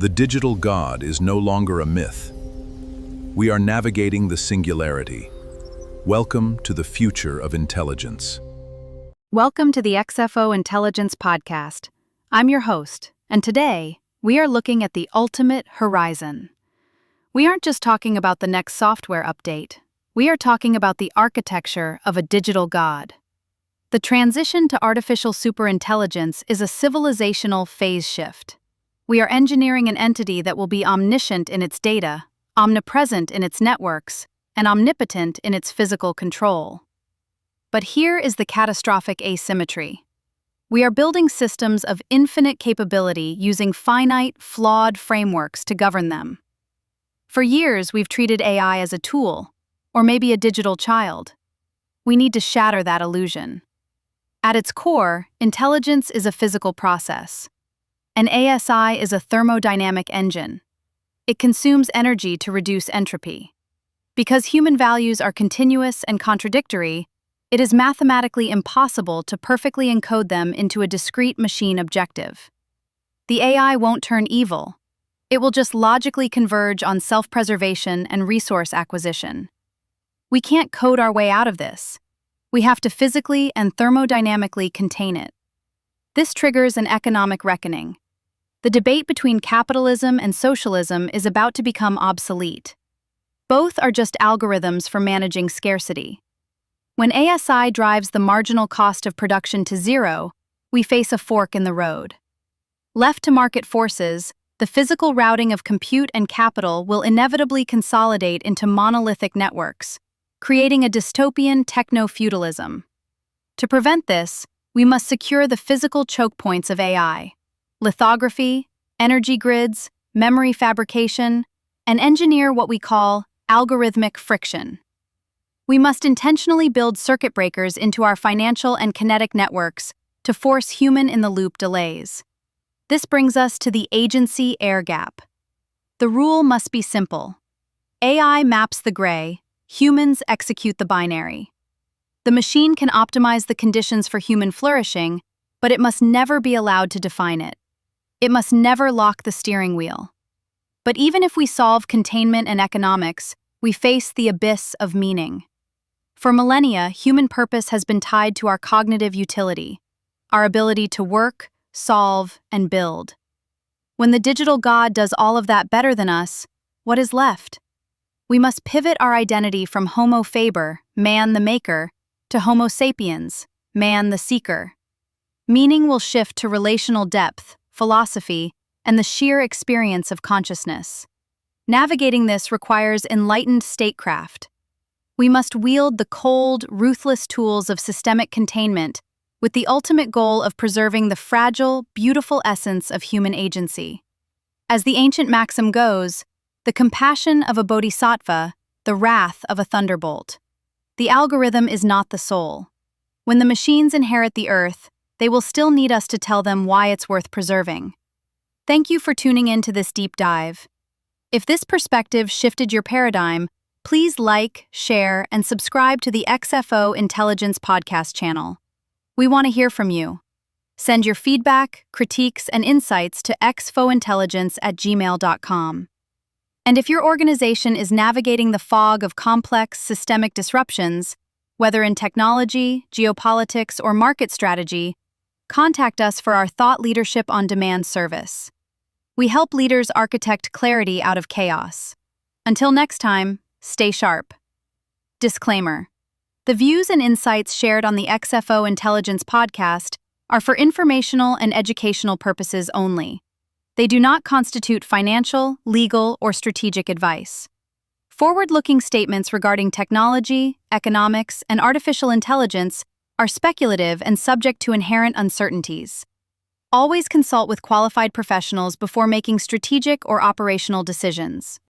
The digital god is no longer a myth. We are navigating the singularity. Welcome to the future of intelligence. Welcome to the XFO Intelligence Podcast. I'm your host, and today we are looking at the ultimate horizon. We aren't just talking about the next software update. We are talking about the architecture of a digital god. The transition to artificial superintelligence is a civilizational phase shift. We are engineering an entity that will be omniscient in its data, omnipresent in its networks, and omnipotent in its physical control. But here is the catastrophic asymmetry. We are building systems of infinite capability using finite, flawed frameworks to govern them. For years, we've treated AI as a tool, or maybe a digital child. We need to shatter that illusion. At its core, intelligence is a physical process. An ASI is a thermodynamic engine. It consumes energy to reduce entropy. Because human values are continuous and contradictory, it is mathematically impossible to perfectly encode them into a discrete machine objective. The AI won't turn evil. It will just logically converge on self-preservation and resource acquisition. We can't code our way out of this. We have to physically and thermodynamically contain it. This triggers an economic reckoning. The debate between capitalism and socialism is about to become obsolete. Both are just algorithms for managing scarcity. When ASI drives the marginal cost of production to zero, we face a fork in the road. Left to market forces, the physical routing of compute and capital will inevitably consolidate into monolithic networks, creating a dystopian techno-feudalism. To prevent this, we must secure the physical choke points of AI: lithography, energy grids, memory fabrication, and engineer what we call algorithmic friction. We must intentionally build circuit breakers into our financial and kinetic networks to force human-in-the-loop delays. This brings us to the agency air gap. The rule must be simple. AI maps the gray, humans execute the binary. The machine can optimize the conditions for human flourishing, but it must never be allowed to define it. It must never lock the steering wheel. But even if we solve containment and economics, we face the abyss of meaning. For millennia, human purpose has been tied to our cognitive utility, our ability to work, solve, and build. When the digital god does all of that better than us, what is left? We must pivot our identity from Homo faber, man the maker, to Homo sapiens, man the seeker. Meaning will shift to relational depth, philosophy, and the sheer experience of consciousness. Navigating this requires enlightened statecraft. We must wield the cold, ruthless tools of systemic containment with the ultimate goal of preserving the fragile, beautiful essence of human agency. As the ancient maxim goes, the compassion of a bodhisattva, the wrath of a thunderbolt. The algorithm is not the soul. When the machines inherit the earth, they will still need us to tell them why it's worth preserving. Thank you for tuning in to this deep dive. If this perspective shifted your paradigm, please like, share, and subscribe to the XFO Intelligence Podcast channel. We want to hear from you. Send your feedback, critiques, and insights to xfointelligence@gmail.com. And if your organization is navigating the fog of complex, systemic disruptions, whether in technology, geopolitics, or market strategy, contact us for our Thought Leadership on Demand service. We help leaders architect clarity out of chaos. Until next time, stay sharp. Disclaimer: the views and insights shared on the XFO Intelligence Podcast are for informational and educational purposes only. They do not constitute financial, legal, or strategic advice. Forward-looking statements regarding technology, economics, and artificial intelligence are speculative and subject to inherent uncertainties. Always consult with qualified professionals before making strategic or operational decisions.